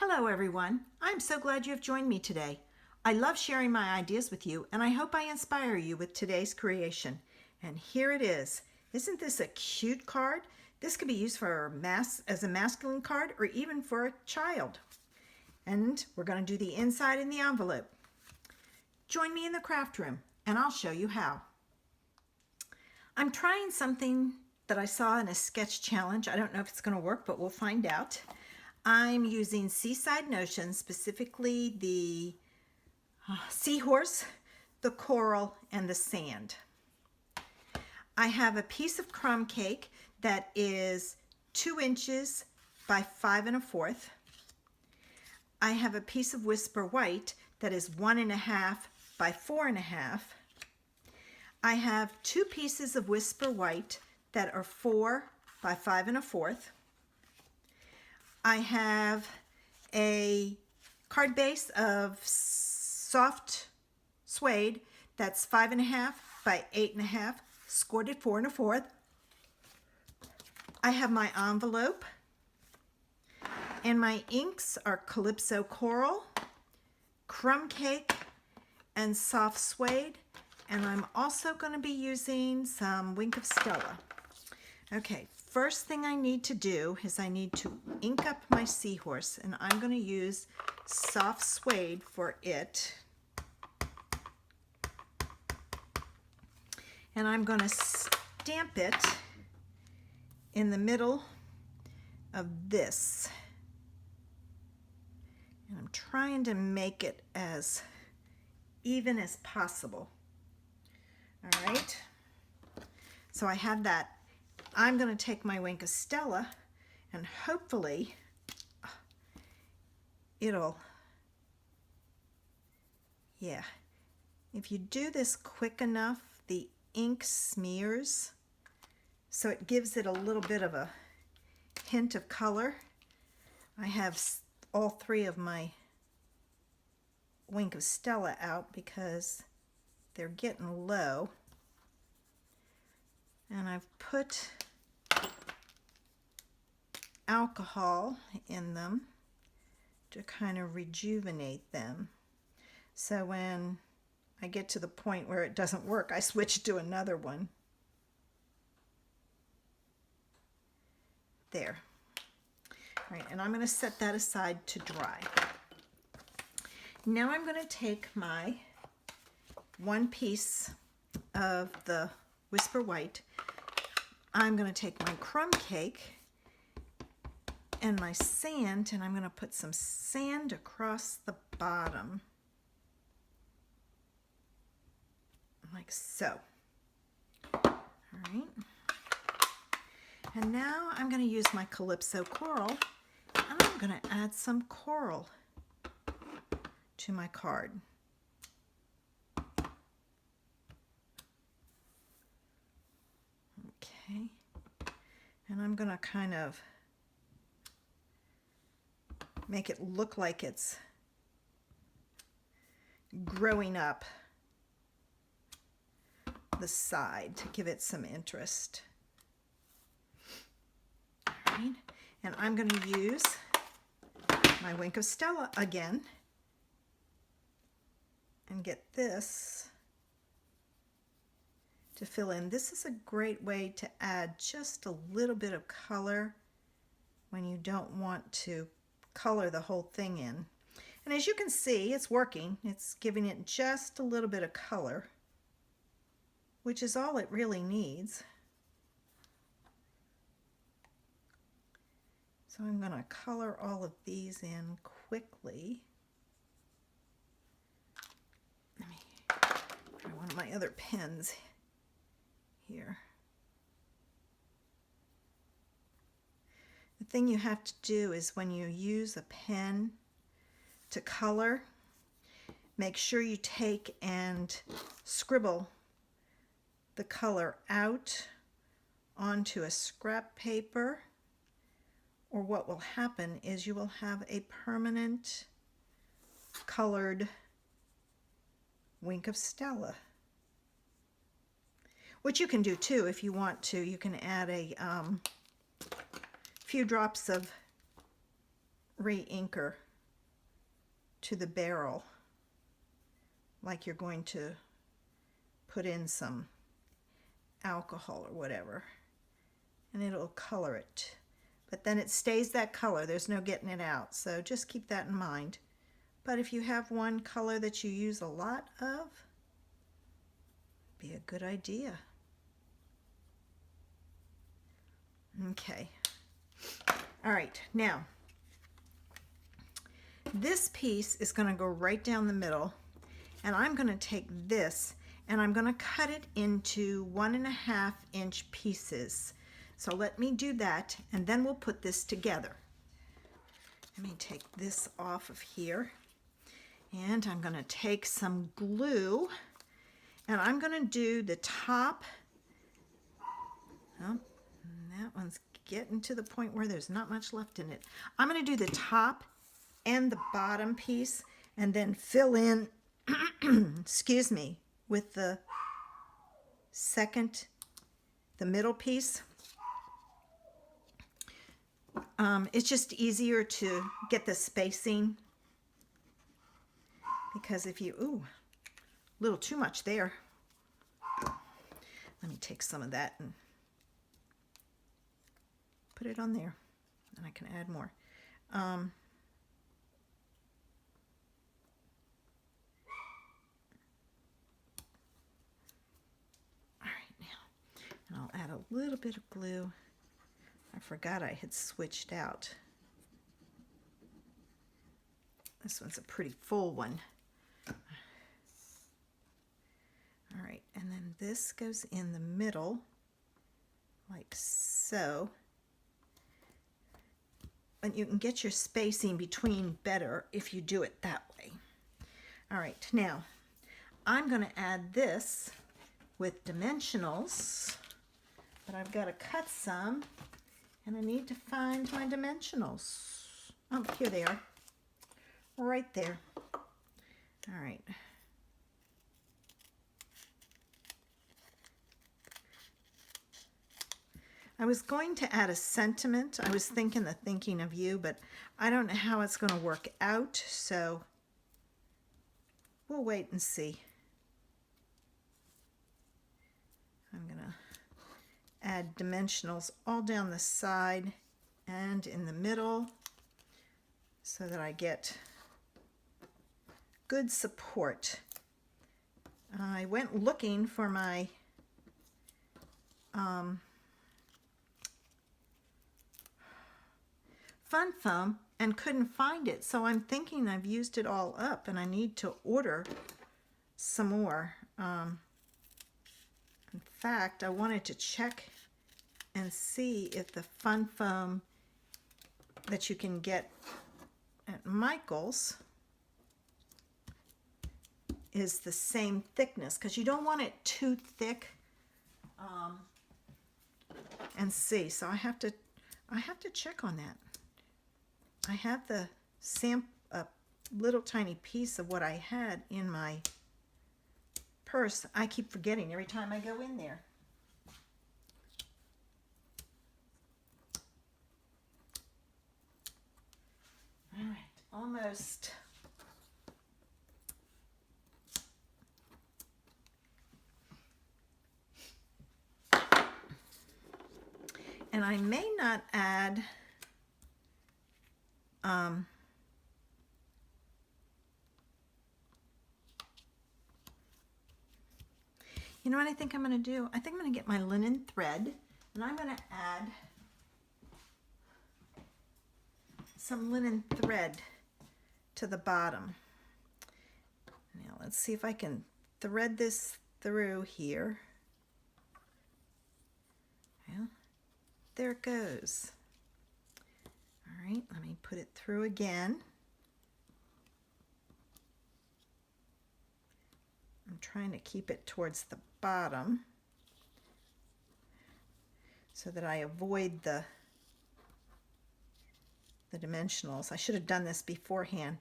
Hello everyone, I'm so glad you have joined me today. I love sharing my ideas with you and I hope I inspire you with today's creation. And here it is. Isn't this a cute card? This could be used for as a masculine card or even for a child. And we're going to do the inside in the envelope. Join me in the craft room and I'll show you how. I'm trying something that I saw in a sketch challenge. I don't know if it's going to work, but we'll find out. I'm using Seaside Notions, specifically the seahorse, the coral, and the sand. I have a piece of crumb cake that is 2 inches by 5 1/4. I have a piece of Whisper White that is 1 1/2 by 4 1/2. I have 2 pieces of Whisper White that are 4 by 5 1/4. I have a card base of soft suede that's 5 1/2 by 8 1/2, scored at 4 1/4. I have my envelope, and my inks are Calypso Coral, Crumb Cake, and soft suede, and I'm also going to be using some Wink of Stella. Okay, first thing I need to do is I need to ink up my seahorse, and I'm going to use soft suede for it. And I'm going to stamp it in the middle of this. And I'm trying to make it as even as possible. All right, so I have that. I'm going to take my Wink of Stella and hopefully if you do this quick enough, the ink smears, so it gives it a little bit of a hint of color. I have all 3 of my Wink of Stella out because they're getting low. And I've put alcohol in them to kind of rejuvenate them. So when I get to the point where it doesn't work, I switch to another one. There. All right, and I'm going to set that aside to dry. Now I'm going to take my 1 piece of the Whisper White. I'm going to take my crumb cake and my sand, and I'm going to put some sand across the bottom, like so. All right. And now I'm going to use my Calypso Coral, and I'm going to add some coral to my card. Okay, and I'm going to kind of make it look like it's growing up the side to give it some interest. All right, and I'm going to use my Wink of Stella again and get this to fill in. This is a great way to add just a little bit of color when you don't want to color the whole thing in. And as you can see, it's working. It's giving it just a little bit of color, which is all it really needs. So I'm going to color all of these in quickly. Let me try one of my other pens here. The thing you have to do is when you use a pen to color, make sure you take and scribble the color out onto a scrap paper, or what will happen is you will have a permanent colored Wink of Stella. Which you can do too if you want to. You can add a few drops of re-inker to the barrel like you're going to put in some alcohol or whatever, and it'll color it. But then it stays that color. There's no getting it out. So just keep that in mind. But if you have one color that you use a lot of, be a good idea. Okay. All right. Now, this piece is going to go right down the middle, and I'm going to take this and I'm going to cut it into 1.5 inch pieces. So let me do that, and then we'll put this together. Let me take this off of here, and I'm going to take some glue, and I'm going to do the top. Oh, that one's getting to the point where there's not much left in it. I'm going to do the top and the bottom piece, and then fill in, excuse me, with the middle piece. It's just easier to get the spacing, because if you, ooh, a little too much there. Let me take some of that and put it on there, and I can add more. And I'll add a little bit of glue. I forgot I had switched out. This one's a pretty full one. All right, and then this goes in the middle, like so. And you can get your spacing between better if you do it that way. All right, now I'm going to add this with dimensionals. But I've got to cut some, and I need to find my dimensionals. Oh, here they are. Right there. All right. I was going to add a sentiment. I was thinking the thinking of you, but I don't know how it's going to work out, so we'll wait and see. I'm going to add dimensionals all down the side and in the middle so that I get good support. I went looking for my fun foam and couldn't find it, so I'm thinking I've used it all up and I need to order some more. In fact, I wanted to check and see if the fun foam that you can get at Michael's is the same thickness, because you don't want it too thick. And see, so I have to check on that. I have the little tiny piece of what I had in my purse. I keep forgetting every time I go in there. All right, almost. And I may not add you know what I think I'm going to do? I think I'm going to get my linen thread, and I'm going to add some linen thread to the bottom. Now let's see if I can thread this through here. Well, there it goes. All right, let me put it through again. I'm trying to keep it towards the bottom so that I avoid the dimensionals. I should have done this beforehand.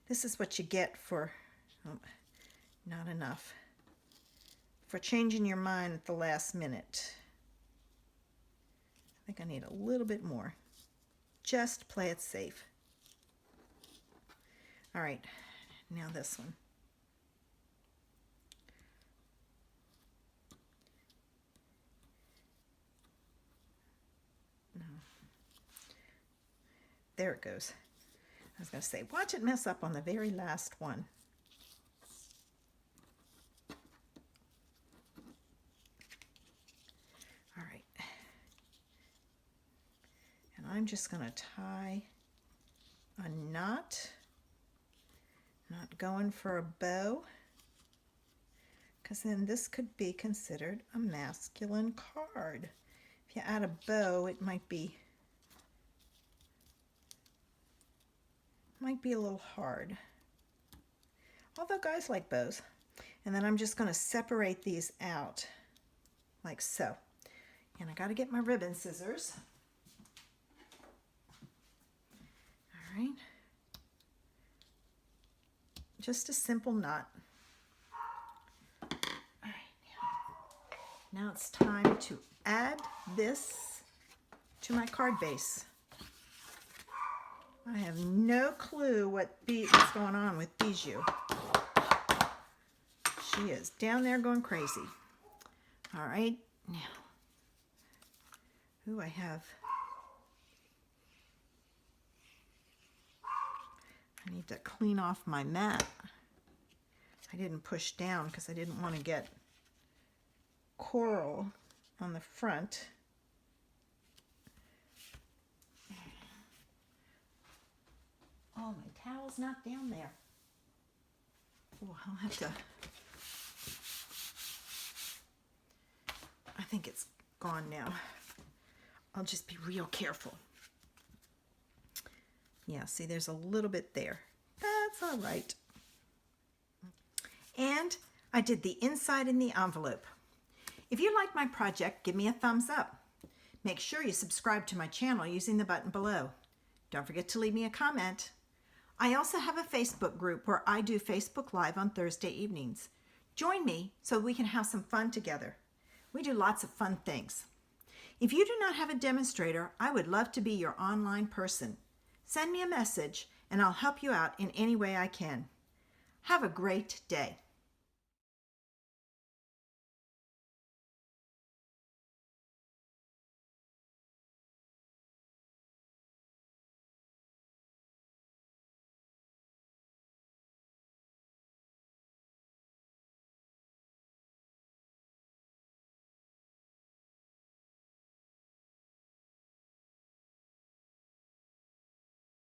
This is what you get for, not enough, for changing your mind at the last minute. I think I need a little bit more. Just play it safe. All right, Now this one. No. There it goes. I was going to say, watch it mess up on the very last one. All right. And I'm just going to tie a knot, not going for a bow, because then this could be considered a masculine card. If you add a bow, it might be a little hard. Although guys like bows. And then I'm just going to separate these out like so. And I got to get my ribbon scissors. All right. Just a simple knot. All right. Now it's time to add this to my card base. I have no clue what's going on with Bijou. She is down there going crazy. All right, now, I need to clean off my mat. I didn't push down because I didn't want to get coral on the front. Oh, my towel's not down there. Oh, I'll have to. I think it's gone now. I'll just be real careful. Yeah, see, there's a little bit there. That's all right. And I did the inside in the envelope. If you like my project, give me a thumbs up. Make sure you subscribe to my channel using the button below. Don't forget to leave me a comment. I also have a Facebook group where I do Facebook Live on Thursday evenings. Join me so we can have some fun together. We do lots of fun things. If you do not have a demonstrator, I would love to be your online person. Send me a message and I'll help you out in any way I can. Have a great day.